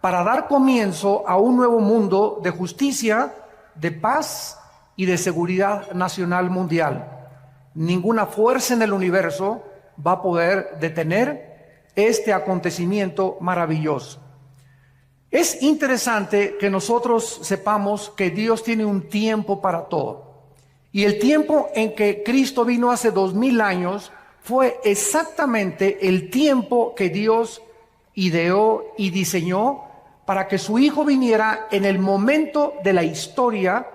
para dar comienzo a un nuevo mundo de justicia, de paz y de seguridad nacional mundial. Ninguna fuerza en el universo va a poder detener este acontecimiento maravilloso. Es interesante que nosotros sepamos que Dios tiene un tiempo para todo. Y el tiempo en que Cristo vino hace 2000 años fue exactamente el tiempo que Dios ideó y diseñó para que su Hijo viniera en el momento de la historia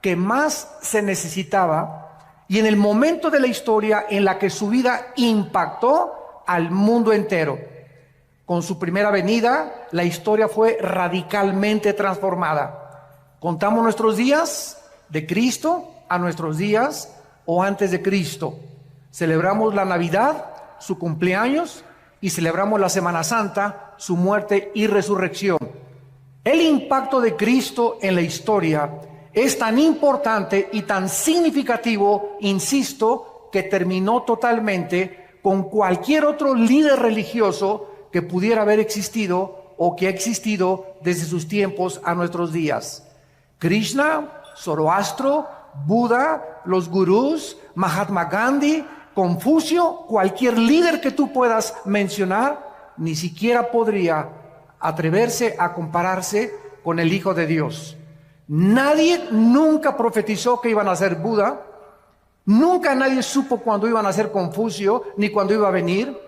que más se necesitaba y en el momento de la historia en la que su vida impactó al mundo entero. Con su primera venida, la historia fue radicalmente transformada. Contamos nuestros días de Cristo a nuestros días o antes de Cristo. Celebramos la Navidad, su cumpleaños, y celebramos la Semana Santa, su muerte y resurrección. El impacto de Cristo en la historia es tan importante y tan significativo, insisto, que terminó totalmente con cualquier otro líder religioso que pudiera haber existido o que ha existido desde sus tiempos a nuestros días. Krishna, Zoroastro, Buda, los gurús, Mahatma Gandhi, Confucio, cualquier líder que tú puedas mencionar, ni siquiera podría atreverse a compararse con el Hijo de Dios. Nadie nunca profetizó que iban a ser Buda, nunca nadie supo cuándo iban a ser Confucio, ni cuándo iba a venir.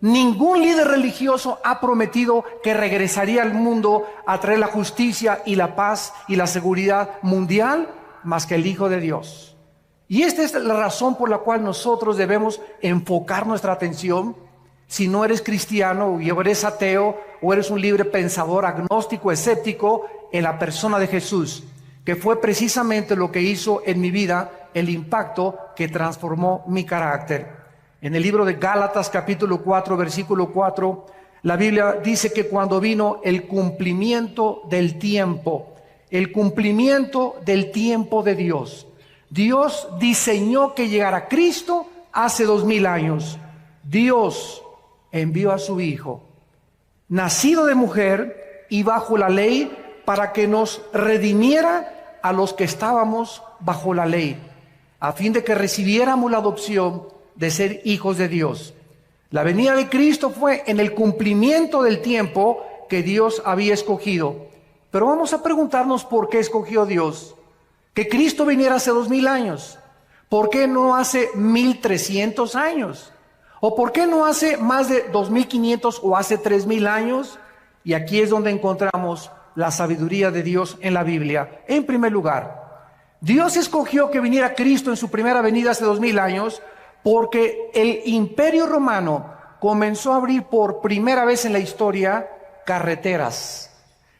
Ningún líder religioso ha prometido que regresaría al mundo a traer la justicia y la paz y la seguridad mundial más que el Hijo de Dios. Y esta es la razón por la cual nosotros debemos enfocar nuestra atención. Si no eres cristiano o eres ateo o eres un libre pensador, agnóstico, escéptico, en la persona de Jesús, que fue precisamente lo que hizo en mi vida, el impacto que transformó mi carácter. En el libro de Gálatas capítulo 4, versículo 4, la Biblia dice que cuando vino el cumplimiento del tiempo de Dios, Dios diseñó que llegara Cristo hace 2000 años. Dios envió a su Hijo, nacido de mujer y bajo la ley, para que nos redimiera a los que estábamos bajo la ley, a fin de que recibiéramos la adopción de ser hijos de Dios. La venida de Cristo fue en el cumplimiento del tiempo que Dios había escogido. Pero vamos a preguntarnos por qué escogió Dios que Cristo viniera hace 2000 años. ¿Por qué no hace 1300 años? ¿O por qué no hace más de 2500 o hace 3000 años? Y aquí es donde encontramos la sabiduría de Dios en la Biblia. En primer lugar, Dios escogió que viniera Cristo en su primera venida hace 2000 años porque el Imperio Romano comenzó a abrir por primera vez en la historia carreteras,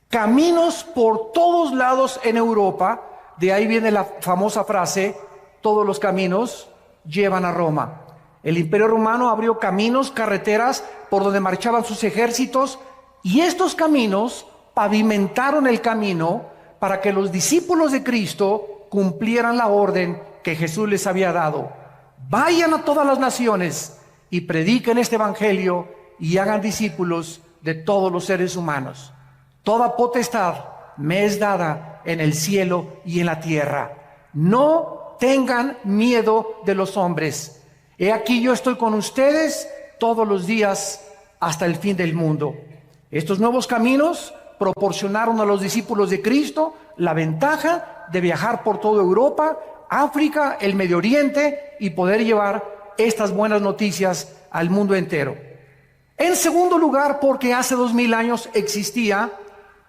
caminos por todos lados en Europa. De ahí viene la famosa frase, todos los caminos llevan a Roma. El Imperio Romano abrió caminos, carreteras por donde marchaban sus ejércitos, y estos caminos pavimentaron el camino para que los discípulos de Cristo cumplieran la orden que Jesús les había dado. Vayan a todas las naciones y prediquen este evangelio y hagan discípulos de todos los seres humanos. Toda potestad me es dada en el cielo y en la tierra. No tengan miedo de los hombres. He aquí yo estoy con ustedes todos los días hasta el fin del mundo. Estos nuevos caminos proporcionaron a los discípulos de Cristo la ventaja de viajar por toda Europa, África, el Medio Oriente y poder llevar estas buenas noticias al mundo entero. En segundo lugar, porque hace 2000 años existía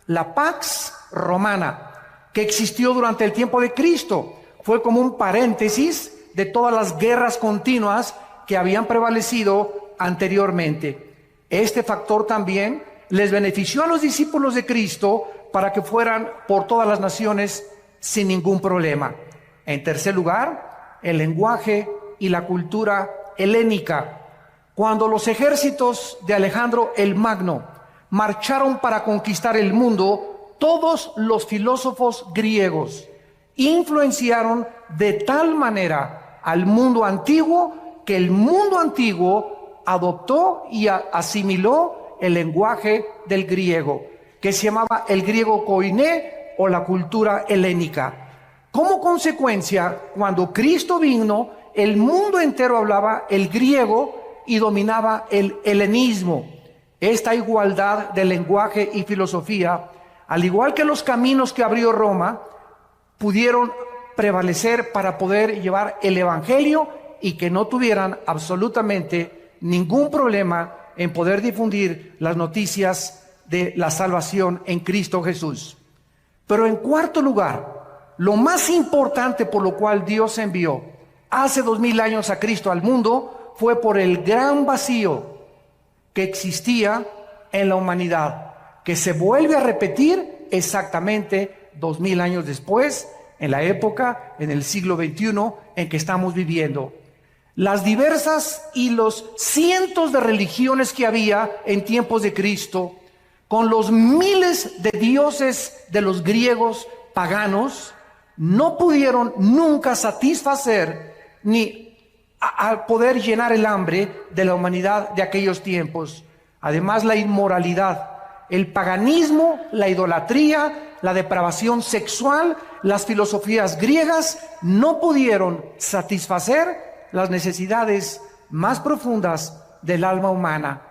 la Pax Romana, que existió durante el tiempo de Cristo. Fue como un paréntesis de todas las guerras continuas que habían prevalecido anteriormente. Este factor también les benefició a los discípulos de Cristo para que fueran por todas las naciones sin ningún problema. En tercer lugar, el lenguaje y la cultura helénica. Cuando los ejércitos de Alejandro el Magno marcharon para conquistar el mundo, todos los filósofos griegos influenciaron de tal manera al mundo antiguo que el mundo antiguo adoptó y asimiló el lenguaje del griego. que se llamaba el griego koiné o la cultura helénica. Como consecuencia, cuando Cristo vino, el mundo entero hablaba el griego y dominaba el helenismo. Esta igualdad de lenguaje y filosofía, al igual que los caminos que abrió Roma, pudieron prevalecer para poder llevar el evangelio y que no tuvieran absolutamente ningún problema en poder difundir las noticias de la salvación en Cristo Jesús. Pero en cuarto lugar, lo más importante por lo cual Dios envió hace 2000 años a Cristo al mundo fue por el gran vacío que existía en la humanidad, que se vuelve a repetir exactamente 2000 años después, en la época, en el siglo XXI en que estamos viviendo. Las diversas y los cientos de religiones que había en tiempos de Cristo, con los miles de dioses de los griegos paganos, no pudieron nunca satisfacer ni a poder llenar el hambre de la humanidad de aquellos tiempos. Además, la inmoralidad, el paganismo, la idolatría, la depravación sexual, las filosofías griegas no pudieron satisfacer las necesidades más profundas del alma humana.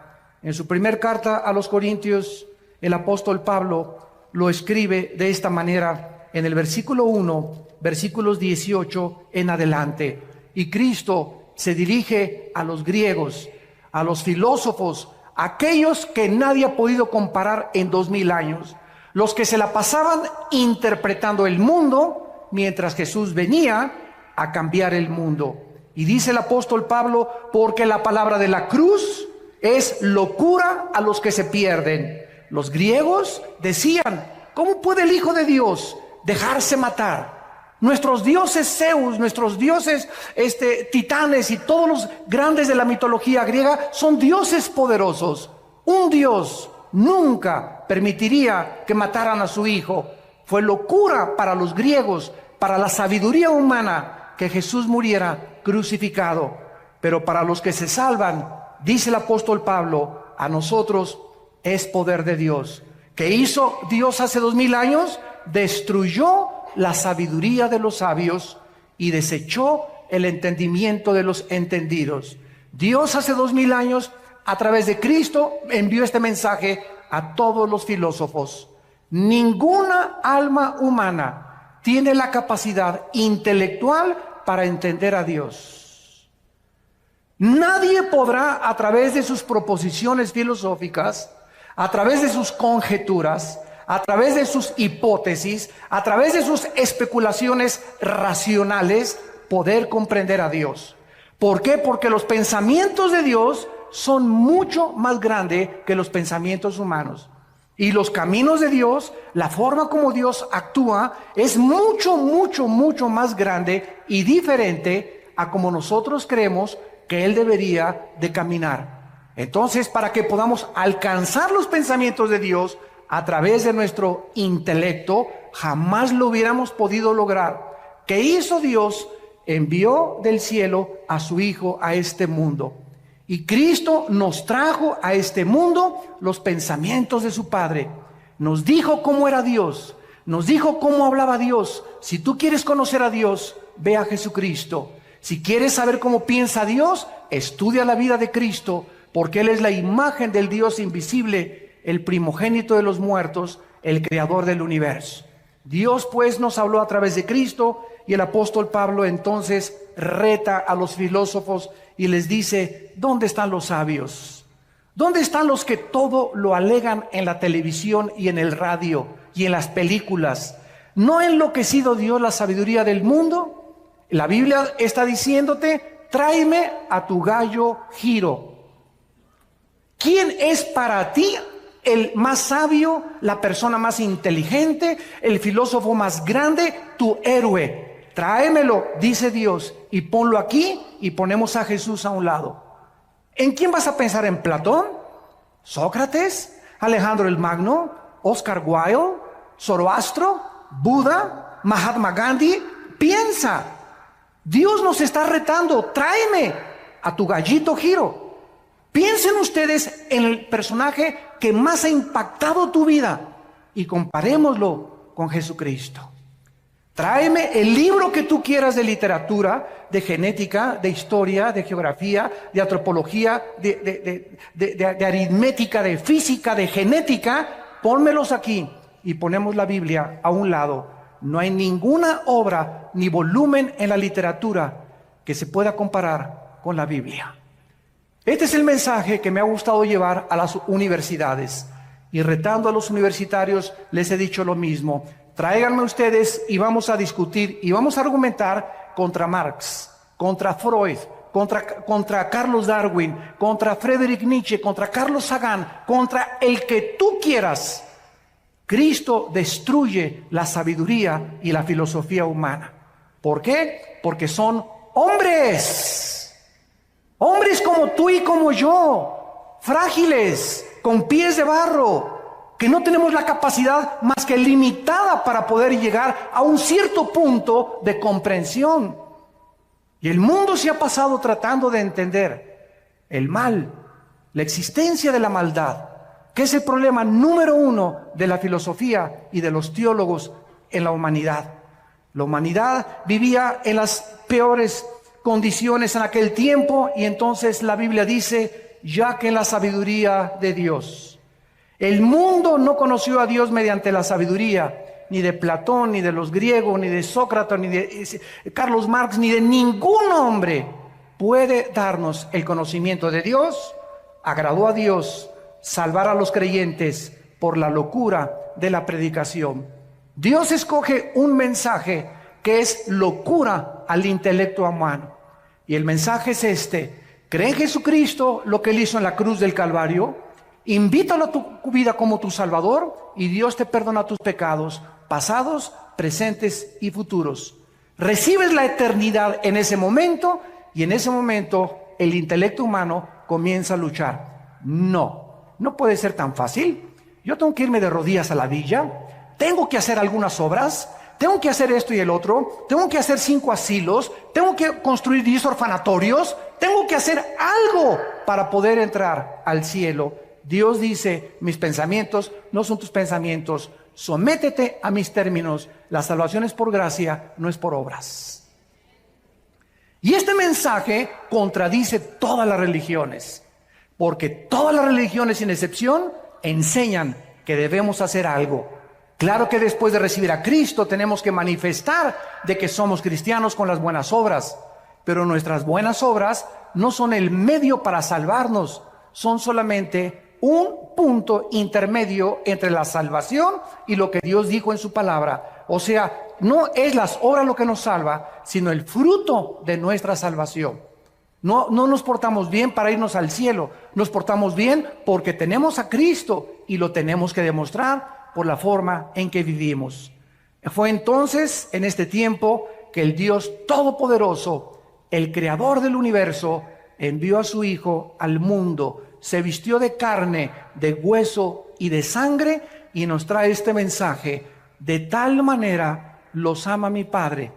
En su primer carta a los Corintios, el apóstol Pablo lo escribe de esta manera en el versículo 1, versículos 18 en adelante. Y Cristo se dirige a los griegos, a los filósofos, aquellos que nadie ha podido comparar en 2000 años, los que se la pasaban interpretando el mundo mientras Jesús venía a cambiar el mundo. Y dice el apóstol Pablo, porque la palabra de la cruz es locura a los que se pierden. Los griegos decían, ¿cómo puede el Hijo de Dios dejarse matar? Nuestros dioses Zeus, nuestros dioses titanes y todos los grandes de la mitología griega son dioses poderosos. Un Dios nunca permitiría que mataran a su Hijo. Fue locura para los griegos, para la sabiduría humana, que Jesús muriera crucificado. Pero para los que se salvan, dice el apóstol Pablo, a nosotros es poder de Dios. ¿Qué hizo Dios hace 2000 años? Destruyó la sabiduría de los sabios y desechó el entendimiento de los entendidos. Dios hace 2000 años, a través de Cristo, envió este mensaje a todos los filósofos. Ninguna alma humana tiene la capacidad intelectual para entender a Dios. Nadie podrá, a través de sus proposiciones filosóficas, a través de sus conjeturas, a través de sus hipótesis, a través de sus especulaciones racionales, poder comprender a Dios. ¿Por qué? Porque los pensamientos de Dios son mucho más grandes que los pensamientos humanos. Y los caminos de Dios, la forma como Dios actúa, es mucho, mucho, mucho más grande y diferente a como nosotros creemos que Él debería de caminar. Entonces, para que podamos alcanzar los pensamientos de Dios a través de nuestro intelecto, jamás lo hubiéramos podido lograr. ¿Qué hizo Dios? Envió del cielo a su Hijo a este mundo. Y Cristo nos trajo a este mundo los pensamientos de su Padre. Nos dijo cómo era Dios. Nos dijo cómo hablaba Dios. Si tú quieres conocer a Dios, ve a Jesucristo. Si quieres saber cómo piensa Dios, estudia la vida de Cristo, porque Él es la imagen del Dios invisible, el primogénito de los muertos, el creador del universo. Dios pues nos habló a través de Cristo, y el apóstol Pablo entonces reta a los filósofos y les dice, ¿dónde están los sabios? ¿Dónde están los que todo lo alegan en la televisión y en el radio y en las películas? ¿No ha enloquecido Dios la sabiduría del mundo? La Biblia está diciéndote, tráeme a tu gallo Giro. ¿Quién es para ti el más sabio, la persona más inteligente, el filósofo más grande, tu héroe? Tráemelo, dice Dios, y ponlo aquí, y ponemos a Jesús a un lado. ¿En quién vas a pensar? ¿En Platón? ¿Sócrates? ¿Alejandro el Magno? ¿Oscar Wilde? ¿Zoroastro? ¿Buda? ¿Mahatma Gandhi? Piensa. Dios nos está retando. Tráeme a tu gallito Giro. Piensen ustedes en el personaje que más ha impactado tu vida. y comparémoslo con Jesucristo. Tráeme el libro que tú quieras de literatura, de genética, de historia, de geografía, de antropología, de aritmética, de física, de genética. Pónmelos aquí y ponemos la Biblia a un lado. No hay ninguna obra ni volumen en la literatura que se pueda comparar con la Biblia. Este es el mensaje que me ha gustado llevar a las universidades. Y retando a los universitarios les he dicho lo mismo. Tráiganme ustedes y vamos a discutir y vamos a argumentar contra Marx, contra Freud, contra Carlos Darwin, contra Friedrich Nietzsche, contra Carlos Sagan, contra el que tú quieras. Cristo destruye la sabiduría y la filosofía humana. ¿Por qué? Porque son hombres. Hombres como tú y como yo, frágiles, con pies de barro, que no tenemos la capacidad más que limitada para poder llegar a un cierto punto de comprensión. Y el mundo se ha pasado tratando de entender el mal, la existencia de la maldad, que es el problema número uno de la filosofía y de los teólogos en la humanidad. La humanidad vivía en las peores condiciones en aquel tiempo y entonces la Biblia dice, ya que en la sabiduría de Dios. El mundo no conoció a Dios mediante la sabiduría, ni de Platón, ni de los griegos, ni de Sócrates, ni de Carlos Marx, ni de ningún hombre puede darnos el conocimiento de Dios. Agradó a Dios salvar a los creyentes por la locura de la predicación. Dios escoge un mensaje que es locura al intelecto humano. Y el mensaje es este: cree en Jesucristo, lo que Él hizo en la cruz del Calvario. Invítalo a tu vida como tu Salvador y Dios te perdona tus pecados, pasados, presentes y futuros. Recibes la eternidad en ese momento y en ese momento el intelecto humano comienza a luchar. No puede ser tan fácil. Yo tengo que irme de rodillas a la villa, tengo que hacer algunas obras, tengo que hacer esto y el otro, tengo que hacer 5 asilos, tengo que construir 10 orfanatorios, tengo que hacer algo para poder entrar al cielo. Dios dice, mis pensamientos no son tus pensamientos, sométete a mis términos, la salvación es por gracia, no es por obras. Y este mensaje contradice todas las religiones, porque todas las religiones sin excepción enseñan que debemos hacer algo. Claro que después de recibir a Cristo tenemos que manifestar de que somos cristianos con las buenas obras, pero nuestras buenas obras no son el medio para salvarnos, son solamente un punto intermedio entre la salvación y lo que Dios dijo en su palabra. O sea, no es las obras lo que nos salva, sino el fruto de nuestra salvación. No nos portamos bien para irnos al cielo, nos portamos bien porque tenemos a Cristo y lo tenemos que demostrar por la forma en que vivimos. Fue entonces, en este tiempo, que el Dios Todopoderoso, el Creador del universo, envió a su Hijo al mundo, se vistió de carne, de hueso y de sangre y nos trae este mensaje: de tal manera los ama mi Padre,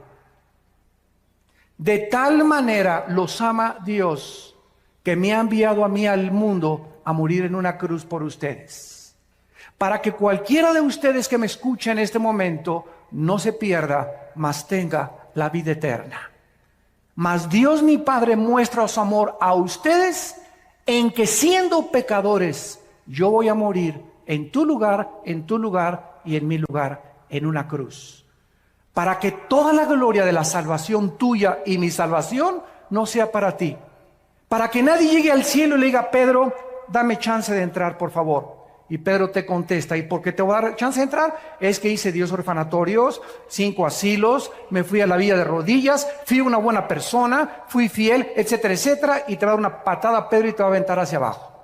de tal manera los ama Dios, que me ha enviado a mí al mundo a morir en una cruz por ustedes, para que cualquiera de ustedes que me escuche en este momento no se pierda, mas tenga la vida eterna. Mas Dios mi Padre muestra su amor a ustedes en que siendo pecadores, yo voy a morir en tu lugar y en mi lugar, en una cruz. Para que toda la gloria de la salvación tuya y mi salvación no sea para ti. Para que nadie llegue al cielo y le diga: Pedro, dame chance de entrar, por favor. Y Pedro te contesta: ¿y por qué te voy a dar chance de entrar? Es que hice 10 orfanatorios, 5 asilos, me fui a la villa de rodillas, fui una buena persona, fui fiel, etcétera, etcétera. Y te va a dar una patada, Pedro, y te va a aventar hacia abajo.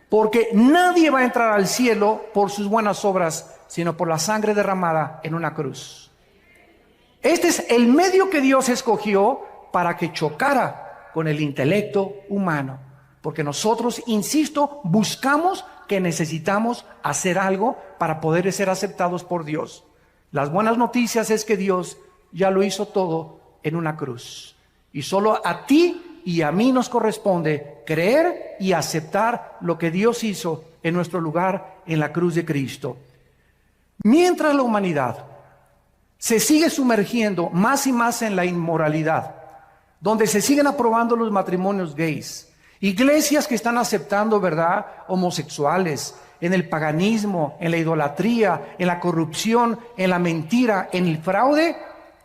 Porque nadie va a entrar al cielo por sus buenas obras, sino por la sangre derramada en una cruz. Este es el medio que Dios escogió para que chocara con el intelecto humano. Porque nosotros, insisto, buscamos que necesitamos hacer algo para poder ser aceptados por Dios. Las buenas noticias es que Dios ya lo hizo todo en una cruz. Y solo a ti y a mí nos corresponde creer y aceptar lo que Dios hizo en nuestro lugar en la cruz de Cristo. Mientras la humanidad se sigue sumergiendo más y más en la inmoralidad, donde se siguen aprobando los matrimonios gays, iglesias que están aceptando, ¿verdad?, homosexuales, en el paganismo, en la idolatría, en la corrupción, en la mentira, en el fraude,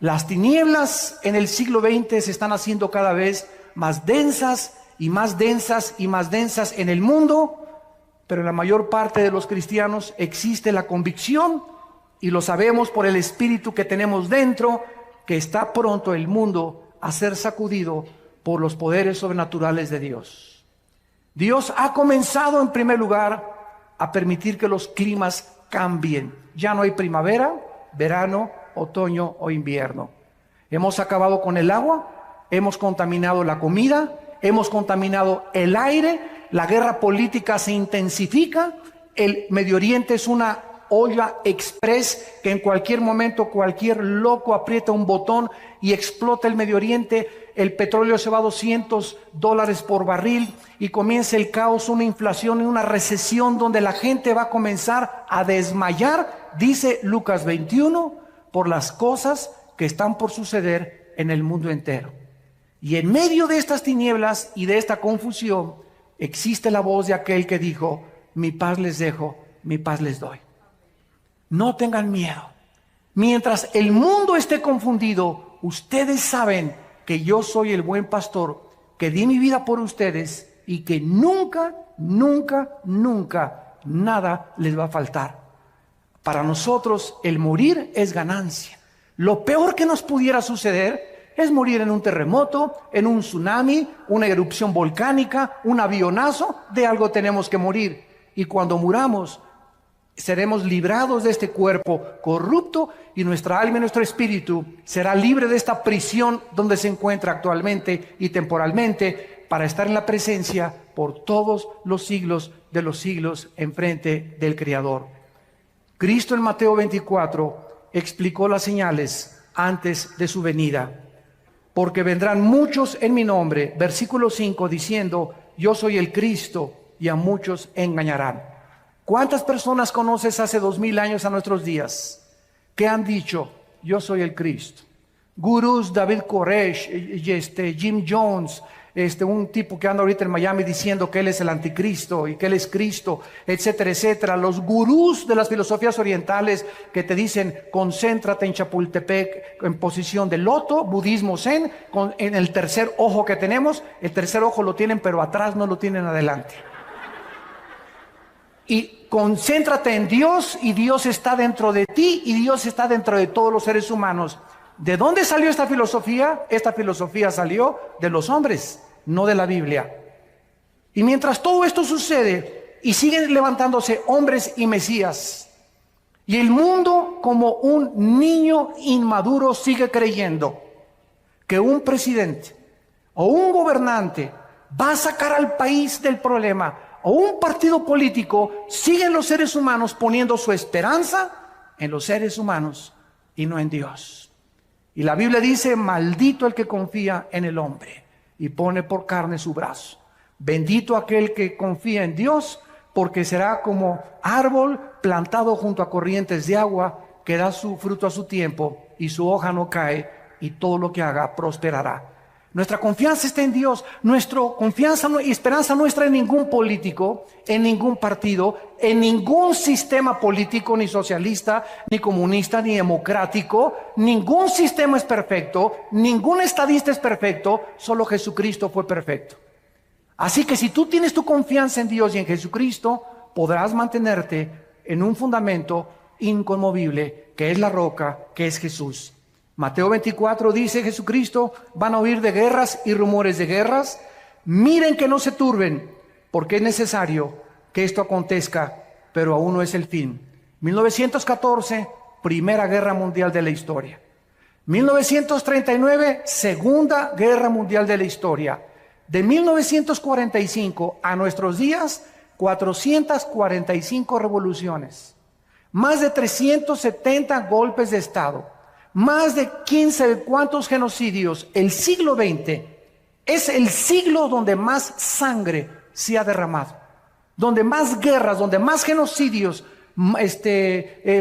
las tinieblas en el siglo XX se están haciendo cada vez más densas y más densas y más densas en el mundo, pero en la mayor parte de los cristianos existe la convicción, y lo sabemos por el espíritu que tenemos dentro, que está pronto el mundo a ser sacudido por los poderes sobrenaturales de Dios. Dios ha comenzado en primer lugar a permitir que los climas cambien. Ya no hay primavera, verano, otoño o invierno. Hemos acabado con el agua, hemos contaminado la comida, hemos contaminado el aire, la guerra política se intensifica, el Medio Oriente es una olla express que en cualquier momento cualquier loco aprieta un botón y explota el Medio Oriente. El petróleo se va a $200 por barril y comienza el caos, una inflación y una recesión donde la gente va a comenzar a desmayar, dice Lucas 21, por las cosas que están por suceder en el mundo entero. Y en medio de estas tinieblas y de esta confusión existe la voz de aquel que dijo: mi paz les dejo, mi paz les doy. No tengan miedo. Mientras el mundo esté confundido, ustedes saben que yo soy el buen pastor, que di mi vida por ustedes y que nunca, nunca, nunca nada les va a faltar. Para nosotros el morir es ganancia. Lo peor que nos pudiera suceder es morir en un terremoto, en un tsunami, una erupción volcánica, un avionazo. De algo tenemos que morir. Y cuando muramos, seremos librados de este cuerpo corrupto y nuestra alma y nuestro espíritu será libre de esta prisión donde se encuentra actualmente y temporalmente, para estar en la presencia por todos los siglos de los siglos enfrente del Creador. Cristo en Mateo 24 explicó las señales antes de su venida. Porque vendrán muchos en mi nombre, versículo 5, diciendo: yo soy el Cristo, y a muchos engañarán. ¿Cuántas personas conoces hace 2000 años a nuestros días que han dicho: yo soy el Cristo? Gurús, David Koresh, Jim Jones, un tipo que anda ahorita en Miami diciendo que él es el anticristo y que él es Cristo, etcétera, etcétera. Los gurús de las filosofías orientales que te dicen: concéntrate en Chapultepec en posición de loto, budismo zen, en el tercer ojo que tenemos. El tercer ojo lo tienen pero atrás, no lo tienen adelante. Y concéntrate en Dios, y Dios está dentro de ti, y Dios está dentro de todos los seres humanos. ¿De dónde salió esta filosofía? Esta filosofía salió de los hombres, no de la Biblia. Y mientras todo esto sucede y siguen levantándose hombres y mesías, y el mundo como un niño inmaduro sigue creyendo que un presidente o un gobernante va a sacar al país del problema, o un partido político, siguen los seres humanos poniendo su esperanza en los seres humanos y no en Dios. Y la Biblia dice: maldito el que confía en el hombre y pone por carne su brazo. Bendito aquel que confía en Dios, porque será como árbol plantado junto a corrientes de agua, que da su fruto a su tiempo y su hoja no cae, y todo lo que haga prosperará. Nuestra confianza está en Dios. Nuestra confianza y esperanza no está en ningún político, en ningún partido, en ningún sistema político, ni socialista, ni comunista, ni democrático. Ningún sistema es perfecto, ningún estadista es perfecto, solo Jesucristo fue perfecto. Así que si tú tienes tu confianza en Dios y en Jesucristo, podrás mantenerte en un fundamento inconmovible, que es la roca, que es Jesús. Mateo 24 dice Jesucristo: van a oír de guerras y rumores de guerras. Miren que no se turben, porque es necesario que esto acontezca, pero aún no es el fin. 1914, Primera Guerra Mundial de la historia. 1939, Segunda Guerra Mundial de la historia. De 1945 a nuestros días, 445 revoluciones, más de 370 golpes de Estado, más de 15 de cuantos genocidios. El siglo XX es el siglo donde más sangre se ha derramado, donde más guerras, donde más genocidios,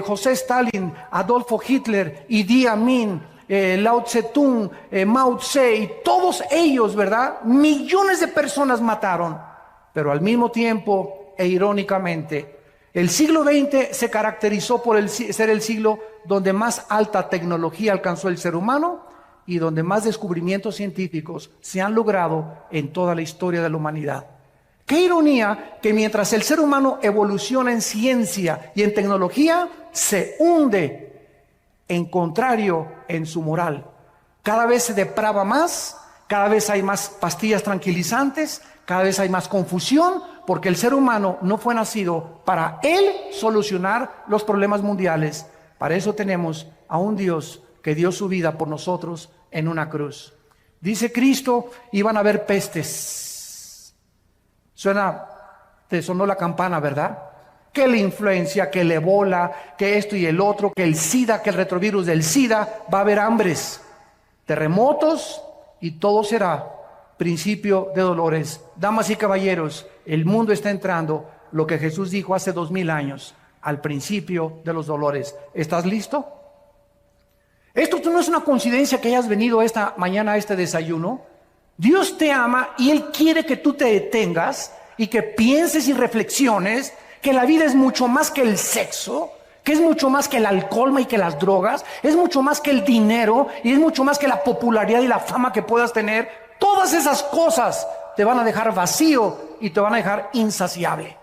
José Stalin, Adolfo Hitler, Idi Amin, Lao Tse-tung, Mao Tse, y todos ellos, ¿verdad? Millones de personas mataron, pero al mismo tiempo e irónicamente, el siglo XX se caracterizó por ser el siglo donde más alta tecnología alcanzó el ser humano y donde más descubrimientos científicos se han logrado en toda la historia de la humanidad. Qué ironía que mientras el ser humano evoluciona en ciencia y en tecnología, se hunde en contrario en su moral. Cada vez se deprava más, cada vez hay más pastillas tranquilizantes, cada vez hay más confusión, porque el ser humano no fue nacido para él solucionar los problemas mundiales. Para eso tenemos a un Dios que dio su vida por nosotros en una cruz. Dice Cristo, iban a haber pestes. Te sonó la campana, ¿verdad? Que la influencia, que el ébola, que esto y el otro, que el SIDA, que el retrovirus del SIDA. Va a haber hambres, terremotos y todo será principio de dolores. Damas y caballeros, el mundo está entrando, lo que Jesús dijo hace 2000 años, al principio de los dolores. ¿Estás listo? Esto no es una coincidencia que hayas venido esta mañana a este desayuno. Dios te ama y Él quiere que tú te detengas y que pienses y reflexiones que la vida es mucho más que el sexo, que es mucho más que el alcohol y que las drogas, es mucho más que el dinero y es mucho más que la popularidad y la fama que puedas tener. Todas esas cosas te van a dejar vacío y te van a dejar insaciable,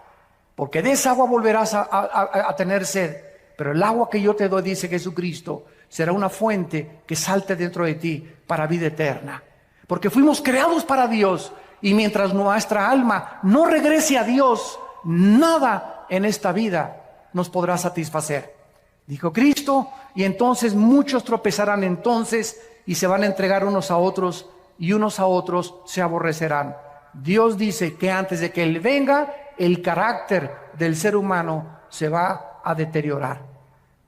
porque de esa agua volverás a tener sed, pero el agua que yo te doy, dice Jesucristo, será una fuente que salte dentro de ti para vida eterna, porque fuimos creados para Dios, y mientras nuestra alma no regrese a Dios, nada en esta vida nos podrá satisfacer, dijo Cristo. Y entonces muchos tropezarán entonces y se van a entregar unos a otros, y unos a otros se aborrecerán. Dios dice que antes de que Él venga, el carácter del ser humano se va a deteriorar.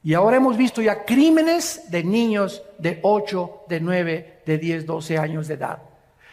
Y ahora hemos visto ya crímenes de niños de 8, de 9, de 10, 12 años de edad.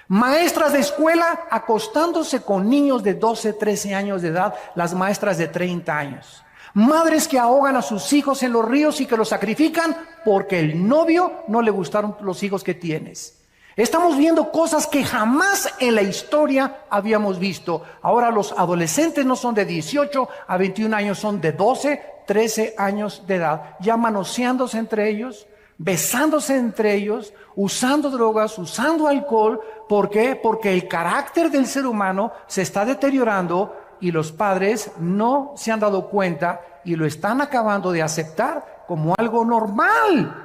Maestras de escuela acostándose con niños de 12, 13 años de edad, las maestras de 30 años. Madres que ahogan a sus hijos en los ríos y que los sacrifican porque el novio no le gustaron los hijos que tienes. Estamos viendo cosas que jamás en la historia habíamos visto. Ahora los adolescentes no son de 18 a 21 años, son de 12, 13 años de edad, ya manoseándose entre ellos, besándose entre ellos, usando drogas, usando alcohol. ¿Por qué? Porque el carácter del ser humano se está deteriorando y los padres no se han dado cuenta y lo están acabando de aceptar como algo normal.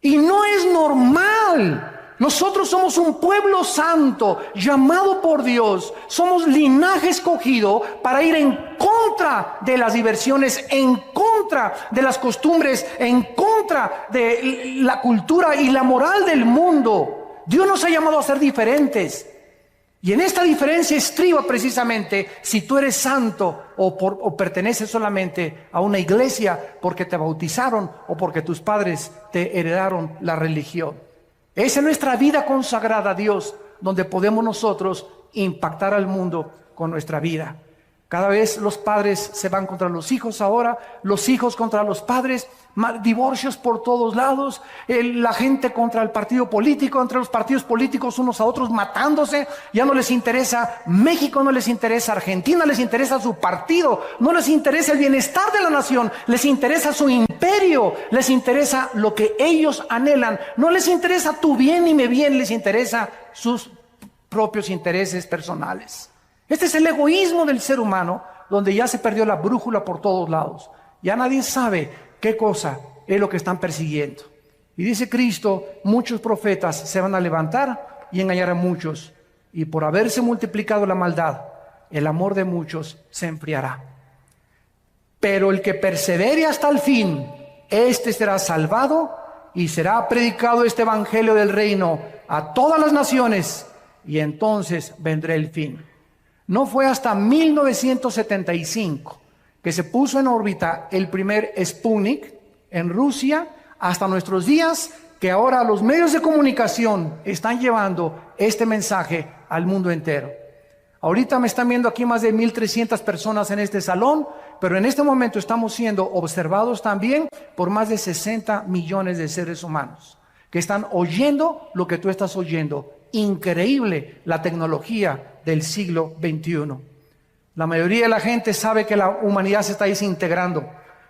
Y no es normal. Nosotros somos un pueblo santo, llamado por Dios. Somos linaje escogido para ir en contra de las diversiones, en contra de las costumbres, en contra de la cultura y la moral del mundo. Dios nos ha llamado a ser diferentes. Y en esta diferencia estriba precisamente si tú eres santo o perteneces solamente a una iglesia porque te bautizaron o porque tus padres te heredaron la religión. Esa es nuestra vida consagrada a Dios, donde podemos nosotros impactar al mundo con nuestra vida. Cada vez los padres se van contra los hijos ahora, los hijos contra los padres, divorcios por todos lados, la gente contra el partido político, entre los partidos políticos unos a otros matándose. Ya no les interesa México, no les interesa Argentina, les interesa su partido, no les interesa el bienestar de la nación, les interesa su imperio, les interesa lo que ellos anhelan, no les interesa tu bien ni mi bien, les interesa sus propios intereses personales. Este es el egoísmo del ser humano, donde ya se perdió la brújula por todos lados. Ya nadie sabe qué cosa es lo que están persiguiendo. Y dice Cristo, muchos profetas se van a levantar y engañar a muchos. Y por haberse multiplicado la maldad, el amor de muchos se enfriará. Pero el que persevere hasta el fin, este será salvado y será predicado este evangelio del reino a todas las naciones, y entonces vendrá el fin. No fue hasta 1975 que se puso en órbita el primer Sputnik en Rusia, hasta nuestros días, que ahora los medios de comunicación están llevando este mensaje al mundo entero. Ahorita me están viendo aquí más de 1,300 personas en este salón, pero en este momento estamos siendo observados también por más de 60 millones de seres humanos que están oyendo lo que tú estás oyendo. Increíble la tecnología del siglo XXI. La mayoría de la gente sabe que la humanidad se está desintegrando.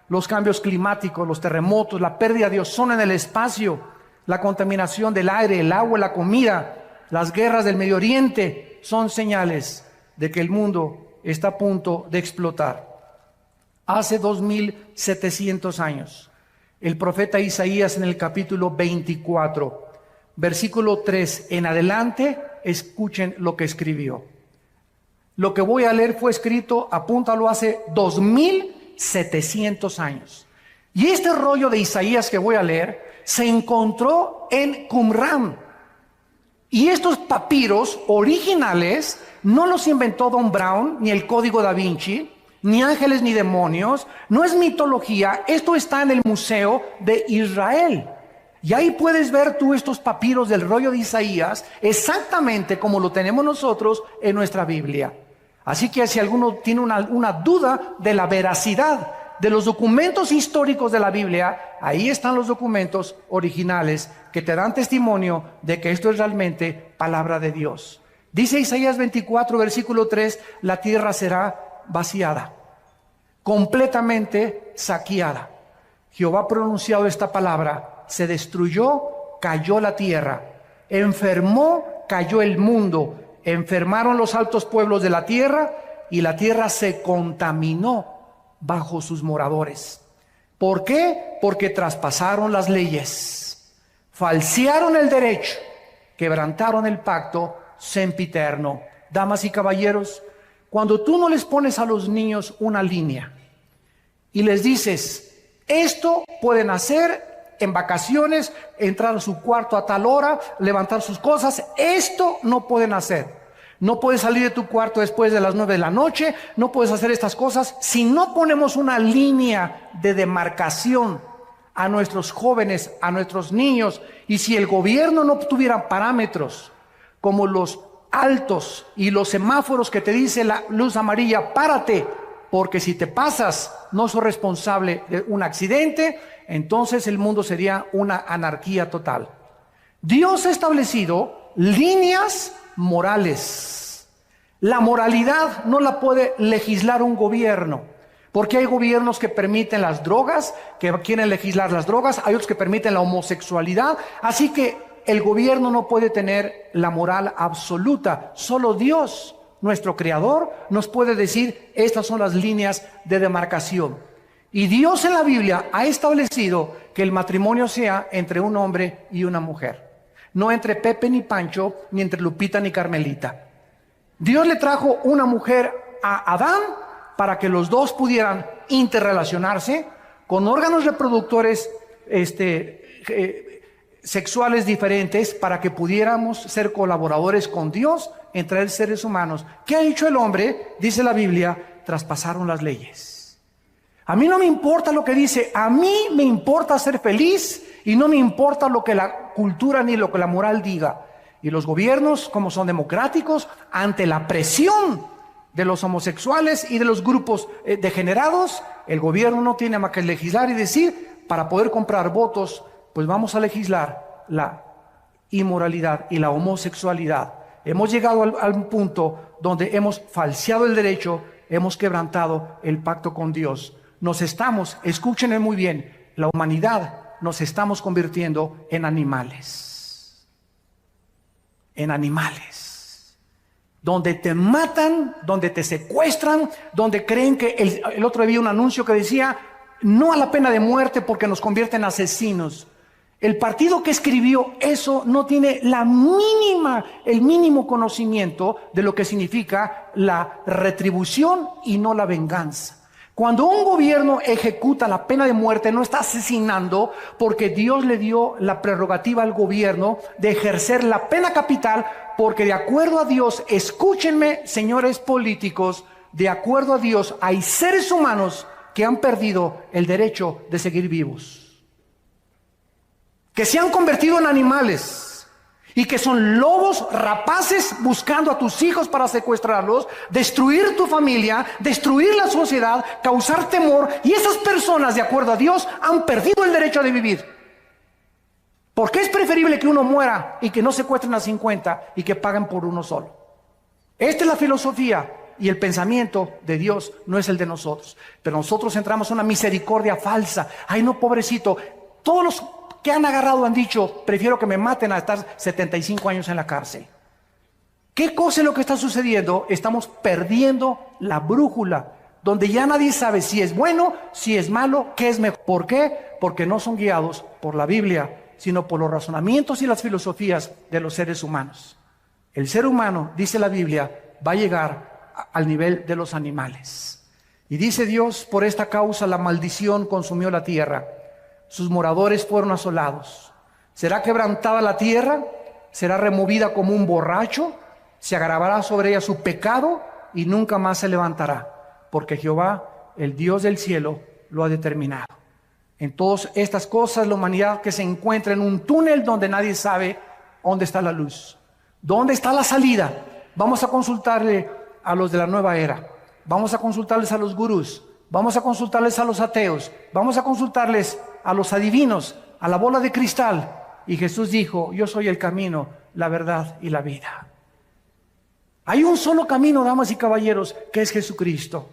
Los cambios climáticos, los terremotos, la pérdida de ozono en el espacio, la contaminación del aire, el agua, la comida, las guerras del Medio Oriente son señales de que el mundo está a punto de explotar. Hace 2700 años, el profeta Isaías en el capítulo 24, versículo 3 en adelante, escuchen lo que escribió. Lo que voy a leer fue escrito, apúntalo, hace 2700 años. Y este rollo de Isaías que voy a leer se encontró en Qumran. Y estos papiros originales no los inventó Don Brown, ni el Código Da Vinci, ni ángeles ni demonios. No es mitología, esto está en el Museo de Israel. Y ahí puedes ver tú estos papiros del rollo de Isaías exactamente como lo tenemos nosotros en nuestra Biblia. Así que si alguno tiene una duda de la veracidad de los documentos históricos de la Biblia, ahí están los documentos originales que te dan testimonio de que esto es realmente palabra de Dios. Dice Isaías 24, versículo 3, la tierra será vaciada, completamente saqueada. Jehová ha pronunciado esta palabra, se destruyó, cayó la tierra, enfermó, cayó el mundo, enfermaron los altos pueblos de la tierra y la tierra se contaminó bajo sus moradores. ¿Por qué? Porque traspasaron las leyes, falsearon el derecho, quebrantaron el pacto sempiterno. Damas y caballeros, cuando tú no les pones a los niños una línea y les dices, esto pueden hacer en vacaciones, entrar a su cuarto a tal hora, levantar sus cosas, esto no pueden hacer. No puedes salir de tu cuarto después de las 9 de la noche, no puedes hacer estas cosas. Si no ponemos una línea de demarcación a nuestros jóvenes, a nuestros niños, y si el gobierno no tuviera parámetros como los altos y los semáforos que te dice la luz amarilla, párate, porque si te pasas no sos responsable de un accidente, entonces el mundo sería una anarquía total. Dios ha establecido líneas morales. La moralidad no la puede legislar un gobierno, porque hay gobiernos que permiten las drogas, que quieren legislar las drogas, hay otros que permiten la homosexualidad, así que el gobierno no puede tener la moral absoluta. Solo Dios, nuestro Creador, nos puede decir estas son las líneas de demarcación. Y Dios en la Biblia ha establecido que el matrimonio sea entre un hombre y una mujer. No entre Pepe ni Pancho, ni entre Lupita ni Carmelita. Dios le trajo una mujer a Adán para que los dos pudieran interrelacionarse con órganos reproductores sexuales diferentes, para que pudiéramos ser colaboradores con Dios entre seres humanos. ¿Qué ha hecho el hombre? Dice la Biblia, traspasaron las leyes. A mí no me importa lo que dice, a mí me importa ser feliz y no me importa lo que la cultura ni lo que la moral diga. Y los gobiernos, como son democráticos, ante la presión de los homosexuales y de los grupos degenerados, el gobierno no tiene más que legislar y decir, para poder comprar votos, pues vamos a legislar la inmoralidad y la homosexualidad. Hemos llegado al punto donde hemos falseado el derecho, hemos quebrantado el pacto con Dios. Escúchenme muy bien, la humanidad nos estamos convirtiendo en animales. En animales. Donde te matan, donde te secuestran, donde creen que el otro día vi un anuncio que decía, no a la pena de muerte porque nos convierte en asesinos. El partido que escribió eso no tiene el mínimo conocimiento de lo que significa la retribución y no la venganza. Cuando un gobierno ejecuta la pena de muerte, no está asesinando, porque Dios le dio la prerrogativa al gobierno de ejercer la pena capital, porque de acuerdo a Dios, escúchenme, señores políticos, de acuerdo a Dios hay seres humanos que han perdido el derecho de seguir vivos, que se han convertido en animales. y que son lobos rapaces buscando a tus hijos para secuestrarlos, destruir tu familia, destruir la sociedad, causar temor, y esas personas, de acuerdo a Dios, han perdido el derecho de vivir. Porque es preferible que uno muera y que no secuestren a 50 y que paguen por uno solo. Esta es la filosofía y el pensamiento de Dios, no es el de nosotros. Pero nosotros entramos en una misericordia falsa. Ay, no, pobrecito. Todos los que han agarrado han dicho, prefiero que me maten a estar 75 años en la cárcel. ¿Qué cosa es lo que está sucediendo? Estamos perdiendo la brújula, donde ya nadie sabe si es bueno, si es malo, qué es mejor. ¿Por qué? Porque no son guiados por la Biblia, sino por los razonamientos y las filosofías de los seres humanos. El ser humano, dice la Biblia, va a llegar al nivel de los animales. Y dice Dios, por esta causa la maldición consumió la tierra. Sus moradores fueron asolados. ¿Será quebrantada la tierra? ¿Será removida como un borracho? Se agravará sobre ella su pecado y nunca más se levantará, porque Jehová, el Dios del cielo, lo ha determinado. En todas estas cosas, la humanidad que se encuentra en un túnel donde nadie sabe dónde está la luz, dónde está la salida. Vamos a consultarle a los de la nueva era, vamos a consultarles a los gurús, vamos a consultarles a los ateos, vamos a consultarles a los adivinos, a la bola de cristal. Y Jesús dijo, yo soy el camino, la verdad y la vida. Hay un solo camino, damas y caballeros, que es Jesucristo.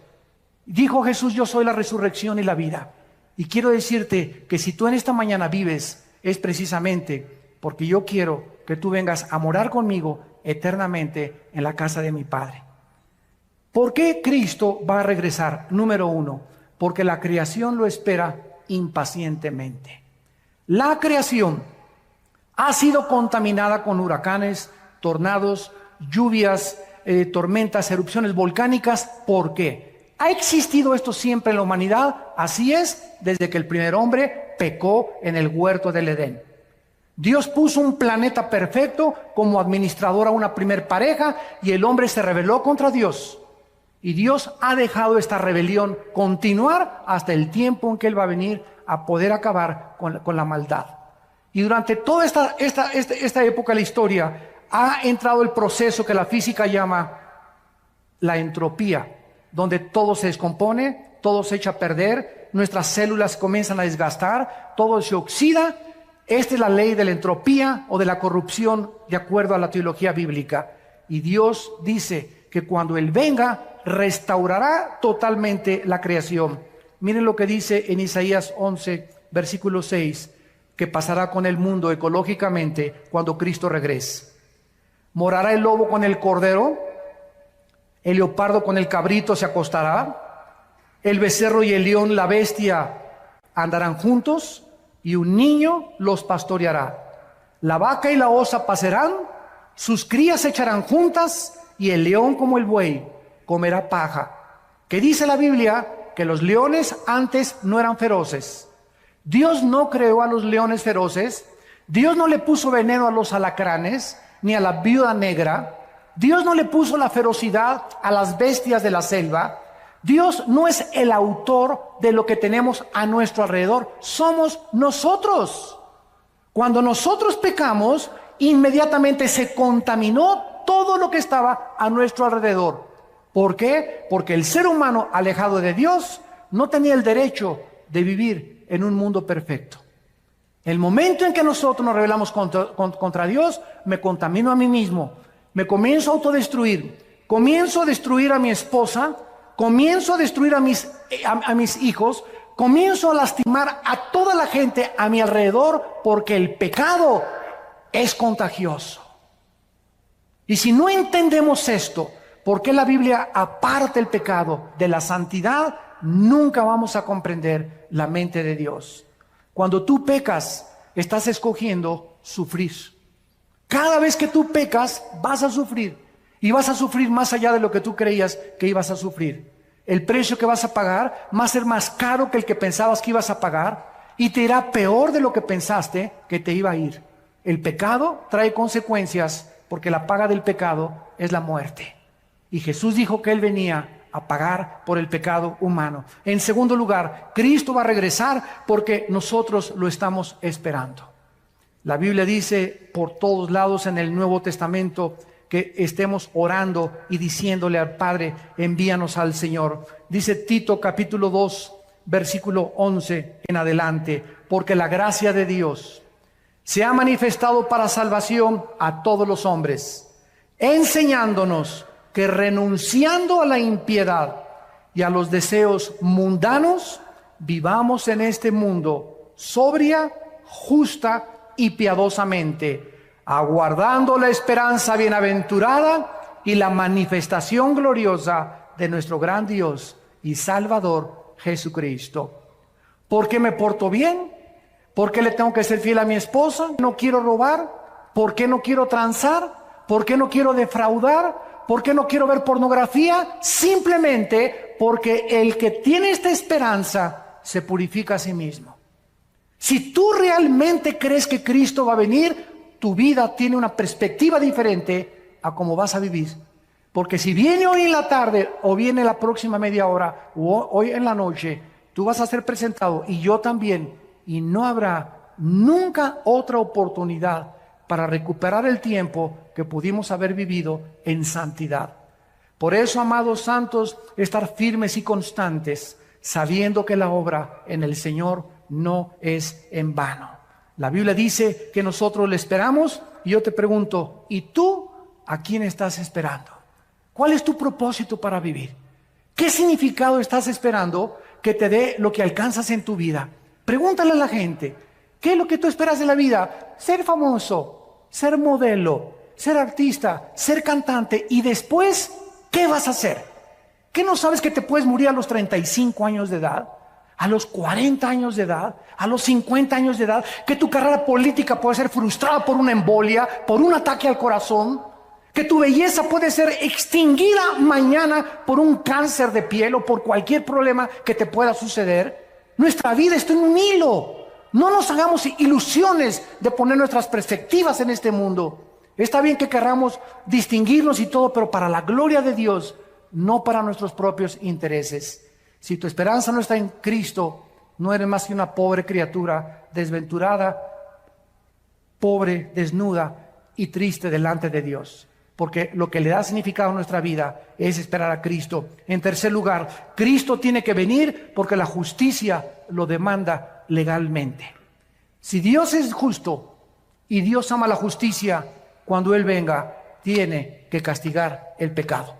Dijo Jesús, yo soy la resurrección y la vida. Y quiero decirte que si tú en esta mañana vives, es precisamente porque yo quiero que tú vengas a morar conmigo eternamente en la casa de mi Padre. ¿Por qué Cristo va a regresar? Número uno, porque la creación lo espera impacientemente. La creación ha sido contaminada con huracanes, tornados, lluvias, tormentas, erupciones volcánicas. ¿Por qué? ¿Ha existido esto siempre en la humanidad? Así es, desde que el primer hombre pecó en el huerto del Edén. Dios puso un planeta perfecto como administrador a una primer pareja y el hombre se rebeló contra Dios. Y Dios ha dejado esta rebelión continuar hasta el tiempo en que Él va a venir a poder acabar con la maldad. Y durante toda esta época de la historia ha entrado el proceso que la física llama la entropía, donde todo se descompone, todo se echa a perder, nuestras células comienzan a desgastar, todo se oxida. Esta es la ley de la entropía o de la corrupción de acuerdo a la teología bíblica. Y Dios dice que cuando Él venga, restaurará totalmente la creación. Miren lo que dice en Isaías 11, versículo 6, que pasará con el mundo ecológicamente cuando Cristo regrese. Morará el lobo con el cordero, el leopardo con el cabrito se acostará, el becerro y el león, la bestia, andarán juntos, y un niño los pastoreará. La vaca y la osa pasarán, sus crías se echarán juntas, y el león como el buey comerá paja. ¿Qué dice la Biblia? Que los leones antes no eran feroces. Dios no creó a los leones feroces. Dios no le puso veneno a los alacranes, ni a la viuda negra. Dios no le puso la ferocidad a las bestias de la selva. Dios no es el autor de lo que tenemos a nuestro alrededor. Somos nosotros. Cuando nosotros pecamos, inmediatamente se contaminó todo lo que estaba a nuestro alrededor. ¿Por qué? Porque el ser humano alejado de Dios no tenía el derecho de vivir en un mundo perfecto. El momento en que nosotros nos rebelamos contra Dios, me contamino a mí mismo, me comienzo a autodestruir, comienzo a destruir a mi esposa, comienzo a destruir a mis hijos, comienzo a lastimar a toda la gente a mi alrededor, porque el pecado es contagioso. Y si no entendemos esto, ¿por qué la Biblia aparta el pecado de la santidad? Nunca vamos a comprender la mente de Dios. Cuando tú pecas, estás escogiendo sufrir. Cada vez que tú pecas, vas a sufrir. Y vas a sufrir más allá de lo que tú creías que ibas a sufrir. El precio que vas a pagar va a ser más caro que el que pensabas que ibas a pagar. Y te irá peor de lo que pensaste que te iba a ir. El pecado trae consecuencias, porque la paga del pecado es la muerte. Y Jesús dijo que Él venía a pagar por el pecado humano. En segundo lugar, Cristo va a regresar porque nosotros lo estamos esperando. La Biblia dice por todos lados en el Nuevo Testamento que estemos orando y diciéndole al Padre, envíanos al Señor. Dice Tito capítulo 2, versículo 11 en adelante, porque la gracia de Dios se ha manifestado para salvación a todos los hombres, enseñándonos que renunciando a la impiedad y a los deseos mundanos, vivamos en este mundo sobria, justa y piadosamente, aguardando la esperanza bienaventurada y la manifestación gloriosa de nuestro gran Dios y Salvador Jesucristo. ¿Por qué me porto bien? ¿Por qué le tengo que ser fiel a mi esposa? ¿No quiero robar? ¿Por qué no quiero transar? ¿Por qué no quiero defraudar? ¿Por qué no quiero ver pornografía? Simplemente porque el que tiene esta esperanza se purifica a sí mismo. Si tú realmente crees que Cristo va a venir, tu vida tiene una perspectiva diferente a cómo vas a vivir. Porque si viene hoy en la tarde o viene la próxima media hora o hoy en la noche, tú vas a ser presentado y yo también, y no habrá nunca otra oportunidad para recuperar el tiempo que pudimos haber vivido en santidad. Por eso, amados santos, estar firmes y constantes, sabiendo que la obra en el Señor no es en vano. La Biblia dice que nosotros le esperamos, y yo te pregunto, ¿y tú a quién estás esperando? ¿Cuál es tu propósito para vivir? ¿Qué significado estás esperando que te dé lo que alcanzas en tu vida? Pregúntale a la gente, ¿qué es lo que tú esperas de la vida? Ser famoso, ser modelo, ser artista, ser cantante, y después, ¿qué vas a hacer? ¿Qué no sabes que te puedes morir a los 35 años de edad? A los 40 años de edad, a los 50 años de edad, que tu carrera política puede ser frustrada por una embolia, por un ataque al corazón, que tu belleza puede ser extinguida mañana por un cáncer de piel o por cualquier problema que te pueda suceder. Nuestra vida está en un hilo. No nos hagamos ilusiones de poner nuestras perspectivas en este mundo. Está bien que queramos distinguirnos y todo, pero para la gloria de Dios, no para nuestros propios intereses. Si tu esperanza no está en Cristo, no eres más que una pobre criatura, desventurada, pobre, desnuda y triste delante de Dios. Porque lo que le da significado a nuestra vida es esperar a Cristo. En tercer lugar, Cristo tiene que venir porque la justicia lo demanda legalmente. Si Dios es justo y Dios ama la justicia, cuando Él venga, tiene que castigar el pecado.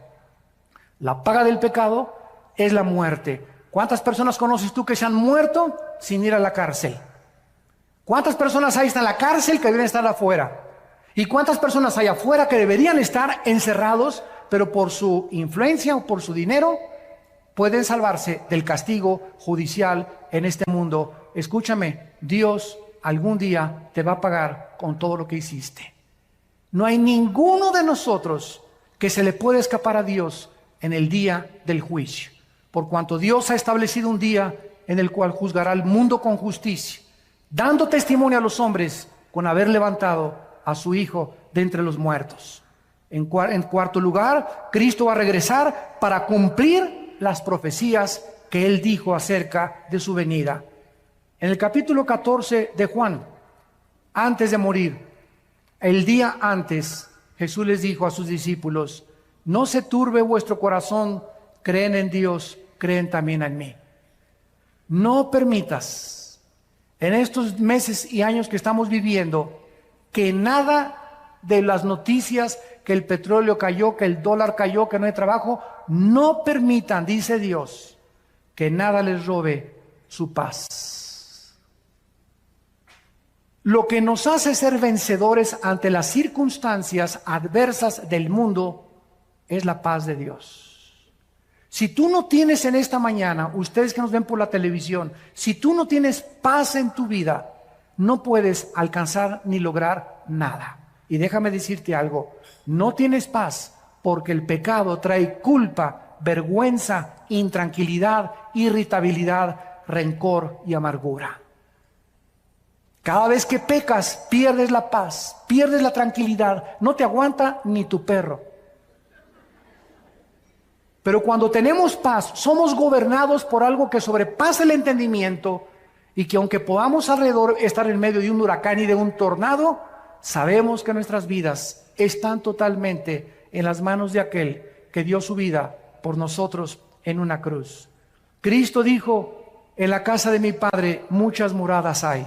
La paga del pecado es la muerte. ¿Cuántas personas conoces tú que se han muerto sin ir a la cárcel? ¿Cuántas personas hay en la cárcel que deben estar afuera? ¿Y cuántas personas hay afuera que deberían estar encerrados, pero por su influencia o por su dinero pueden salvarse del castigo judicial en este mundo? Escúchame, Dios algún día te va a pagar con todo lo que hiciste. No hay ninguno de nosotros que se le pueda escapar a Dios en el día del juicio, por cuanto Dios ha establecido un día en el cual juzgará al mundo con justicia, dando testimonio a los hombres con haber levantado a su Hijo de entre los muertos. En cuarto lugar, Cristo va a regresar para cumplir las profecías que Él dijo acerca de su venida. En el capítulo 14 de Juan, antes de morir, el día antes, Jesús les dijo a sus discípulos: no se turbe vuestro corazón, creen en Dios, creen también en mí. No permitas en estos meses y años que estamos viviendo que nada de las noticias, que el petróleo cayó, que el dólar cayó, que no hay trabajo, no permitan, dice Dios, que nada les robe su paz. Lo que nos hace ser vencedores ante las circunstancias adversas del mundo es la paz de Dios. Si tú no tienes en esta mañana, ustedes que nos ven por la televisión, si tú no tienes paz en tu vida, no puedes alcanzar ni lograr nada. Y déjame decirte algo, no tienes paz porque el pecado trae culpa, vergüenza, intranquilidad, irritabilidad, rencor y amargura. Cada vez que pecas, pierdes la paz, pierdes la tranquilidad, no te aguanta ni tu perro. Pero cuando tenemos paz, somos gobernados por algo que sobrepasa el entendimiento, y que aunque podamos alrededor estar en medio de un huracán y de un tornado, sabemos que nuestras vidas están totalmente en las manos de aquel que dio su vida por nosotros en una cruz. Cristo dijo: en la casa de mi Padre muchas moradas hay.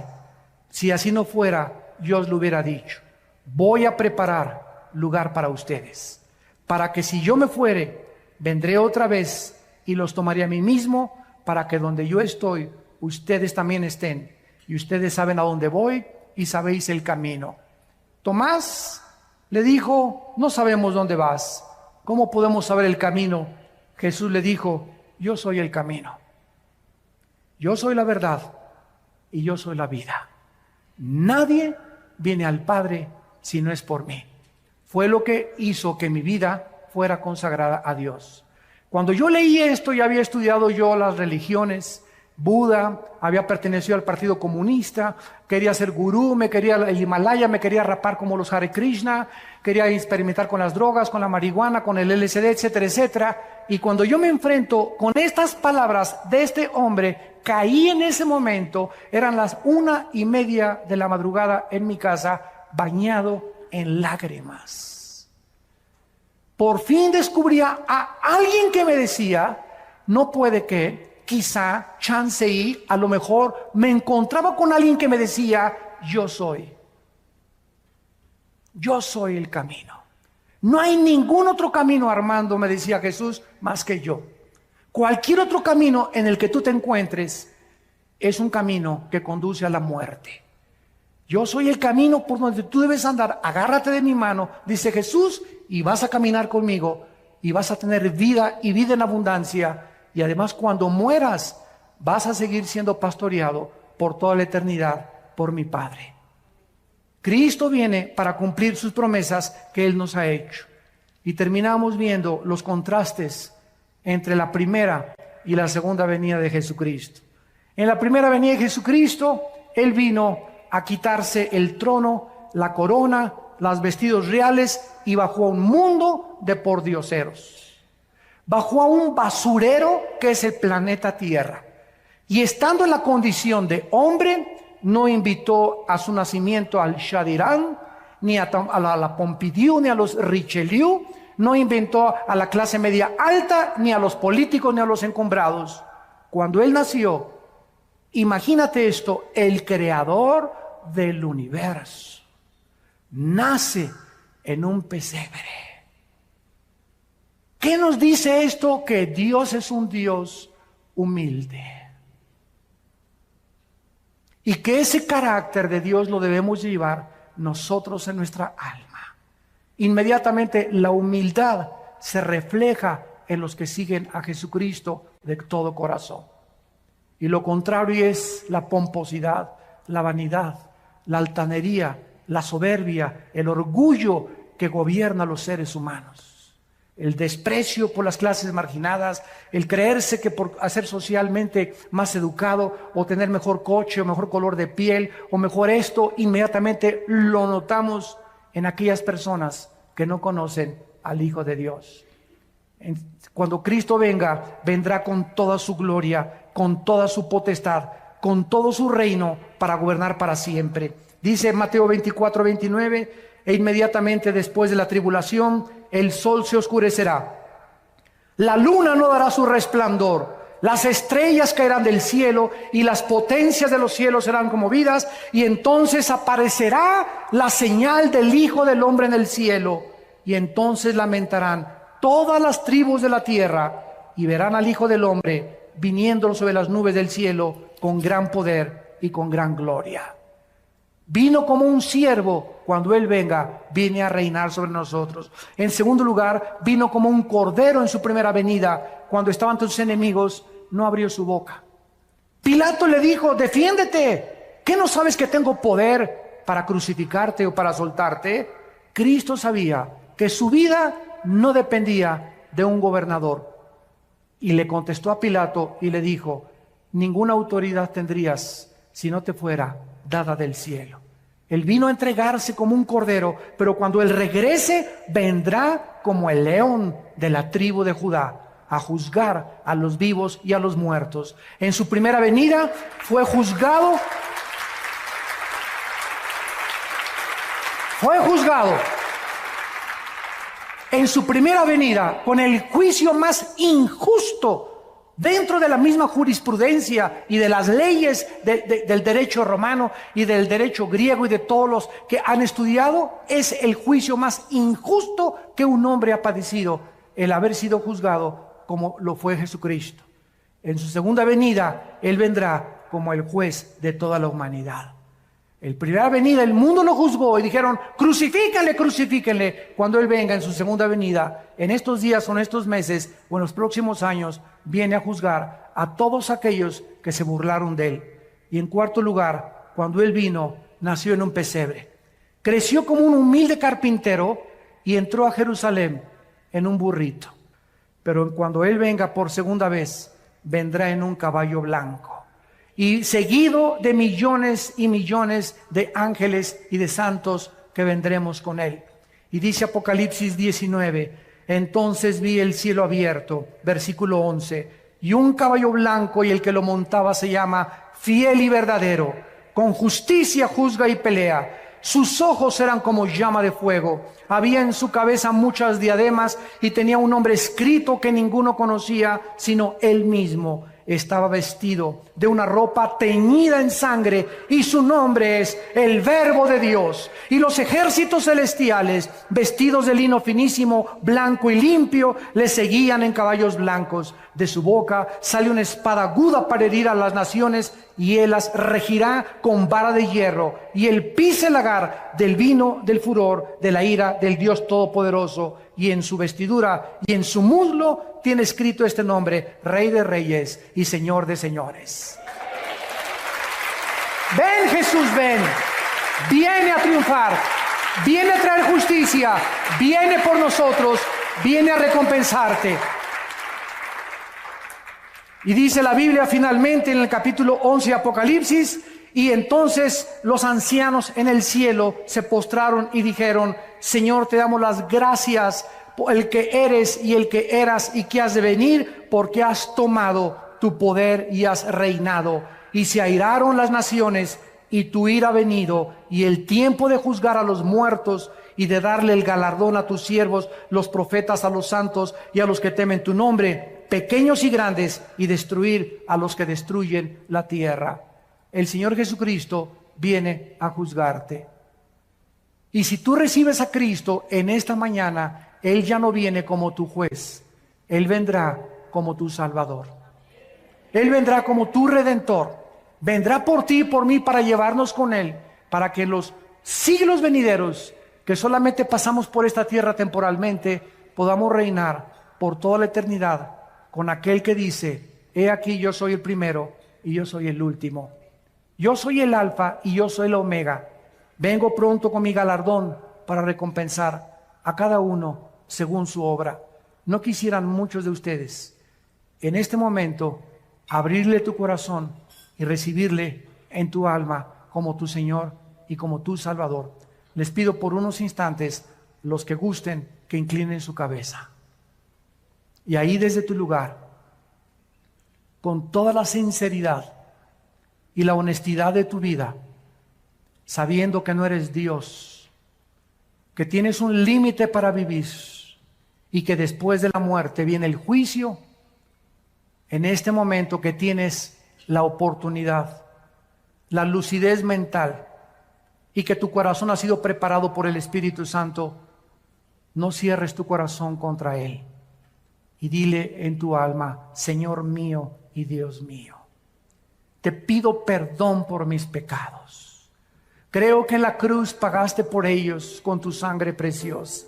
Si así no fuera, yo os lo hubiera dicho. Voy a preparar lugar para ustedes, para que si yo me fuere, vendré otra vez y los tomaré a mí mismo, para que donde yo estoy, ustedes también estén. Y ustedes saben a dónde voy y sabéis el camino. Tomás le dijo: no sabemos dónde vas. ¿Cómo podemos saber el camino? Jesús le dijo: yo soy el camino. Yo soy la verdad y yo soy la vida. Nadie viene al Padre si no es por mí. Fue lo que hizo que mi vida fuera consagrada a Dios. Cuando yo leí esto, ya había estudiado yo las religiones. Buda, había pertenecido al Partido Comunista, quería ser gurú, me quería el Himalaya, me quería rapar como los Hare Krishna, quería experimentar con las drogas, con la marihuana, con el LSD, etcétera, etcétera. Y cuando yo me enfrento con estas palabras de este hombre, caí en ese momento. Eran las 1:30 de la madrugada en mi casa, bañado en lágrimas. Por fin descubría a alguien que me decía: no puede que, quizá, chance y, a lo mejor me encontraba con alguien que me decía: yo soy el camino. No hay ningún otro camino, Armando, me decía Jesús, más que yo. Cualquier otro camino en el que tú te encuentres es un camino que conduce a la muerte. Yo soy el camino por donde tú debes andar. Agárrate de mi mano, dice Jesús, y vas a caminar conmigo y vas a tener vida y vida en abundancia. Y además, cuando mueras, vas a seguir siendo pastoreado por toda la eternidad por mi Padre. Cristo viene para cumplir sus promesas que Él nos ha hecho. Y terminamos viendo los contrastes entre la primera y la segunda venida de Jesucristo. En la primera venida de Jesucristo, Él vino a quitarse el trono, la corona, los vestidos reales, y bajó a un mundo de pordioseros. Bajó a un basurero que es el planeta Tierra. Y estando en la condición de hombre, no invitó a su nacimiento al Chadirán, ni a la Pompidou, ni a los Richelieu. No inventó a la clase media alta, ni a los políticos, ni a los encumbrados. Cuando Él nació, imagínate esto, el creador del universo nace en un pesebre. ¿Qué nos dice esto? Que Dios es un Dios humilde. Y que ese carácter de Dios lo debemos llevar nosotros en nuestra alma. Inmediatamente la humildad se refleja en los que siguen a Jesucristo de todo corazón. Y lo contrario es la pomposidad, la vanidad, la altanería, la soberbia, el orgullo que gobierna a los seres humanos. El desprecio por las clases marginadas, el creerse que por ser socialmente más educado o tener mejor coche o mejor color de piel o mejor esto, inmediatamente lo notamos en aquellas personas que no conocen al Hijo de Dios. Cuando Cristo venga, vendrá con toda su gloria, con toda su potestad, con todo su reino para gobernar para siempre. Dice Mateo 24:29, e inmediatamente después de la tribulación, el sol se oscurecerá, la luna no dará su resplandor, las estrellas caerán del cielo y las potencias de los cielos serán conmovidas, y entonces aparecerá la señal del Hijo del Hombre en el cielo, y entonces lamentarán todas las tribus de la tierra y verán al Hijo del Hombre viniendo sobre las nubes del cielo con gran poder y con gran gloria. Vino como un siervo. Cuando Él venga, viene a reinar sobre nosotros. En segundo lugar, vino como un cordero en su primera venida. Cuando estaban tus enemigos, no abrió su boca. Pilato le dijo: defiéndete. ¿Qué no sabes que tengo poder para crucificarte o para soltarte? Cristo sabía que su vida no dependía de un gobernador. Y le contestó a Pilato y le dijo: ninguna autoridad tendrías si no te fuera dada del cielo. Él vino a entregarse como un cordero, pero cuando Él regrese, vendrá como el león de la tribu de Judá, a juzgar a los vivos y a los muertos. En su primera venida fue juzgado. En su primera venida con el juicio más injusto dentro de la misma jurisprudencia y de las leyes del derecho romano y del derecho griego y de todos los que han estudiado, es el juicio más injusto que un hombre ha padecido, el haber sido juzgado como lo fue Jesucristo. En su segunda venida, Él vendrá como el juez de toda la humanidad. En primera venida el mundo lo juzgó y dijeron, crucifíquenle, crucifíquenle. Cuando Él venga en su segunda venida, en estos días o en estos meses o en los próximos años, viene a juzgar a todos aquellos que se burlaron de Él. Y en cuarto lugar, cuando Él vino, nació en un pesebre. Creció como un humilde carpintero y entró a Jerusalén en un burrito. Pero cuando Él venga por segunda vez, vendrá en un caballo blanco. Y seguido de millones y millones de ángeles y de santos que vendremos con Él. Y dice Apocalipsis 19, entonces vi el cielo abierto, versículo 11, y un caballo blanco, y el que lo montaba se llama Fiel y Verdadero, con justicia juzga y pelea. Sus ojos eran como llama de fuego, había en su cabeza muchas diademas, y tenía un nombre escrito que ninguno conocía, sino Él mismo. Estaba vestido de una ropa teñida en sangre, y su nombre es el Verbo de Dios. Y los ejércitos celestiales, vestidos de lino finísimo, blanco y limpio, le seguían en caballos blancos. De su boca sale una espada aguda para herir a las naciones, y Él las regirá con vara de hierro. Y Él pisa el lagar del vino del furor de la ira del Dios Todopoderoso. Y en su vestidura y en su muslo tiene escrito este nombre: Rey de Reyes y Señor de Señores. Ven, Jesús, ven. Viene a triunfar, viene a traer justicia, viene por nosotros, viene a recompensarte. Y dice la Biblia finalmente en el capítulo 11 de Apocalipsis: y entonces los ancianos en el cielo se postraron y dijeron: Señor, te damos las gracias por el que eres y el que eras y que has de venir, porque has tomado tu poder y has reinado. Y se airaron las naciones, y tu ira ha venido, y el tiempo de juzgar a los muertos y de darle el galardón a tus siervos, los profetas, a los santos y a los que temen tu nombre, pequeños y grandes, y destruir a los que destruyen la tierra. El Señor Jesucristo viene a juzgarte. Y si tú recibes a Cristo en esta mañana, Él ya no viene como tu juez, Él vendrá como tu Salvador. Él vendrá como tu Redentor. Vendrá por ti y por mí para llevarnos con Él, para que en los siglos venideros, que solamente pasamos por esta tierra temporalmente, podamos reinar por toda la eternidad con aquel que dice: he aquí, yo soy el primero y yo soy el último. Yo soy el alfa y yo soy el omega. Vengo pronto con mi galardón para recompensar a cada uno según su obra. ¿No quisieran muchos de ustedes en este momento abrirle tu corazón y recibirle en tu alma como tu Señor y como tu Salvador? Les pido por unos instantes, los que gusten, que inclinen su cabeza. Y ahí desde tu lugar, con toda la sinceridad y la honestidad de tu vida, sabiendo que no eres Dios, que tienes un límite para vivir y que después de la muerte viene el juicio, en este momento que tienes la oportunidad, la lucidez mental y que tu corazón ha sido preparado por el Espíritu Santo, no cierres tu corazón contra Él y dile en tu alma: Señor mío y Dios mío, te pido perdón por mis pecados. Creo que en la cruz pagaste por ellos con tu sangre preciosa.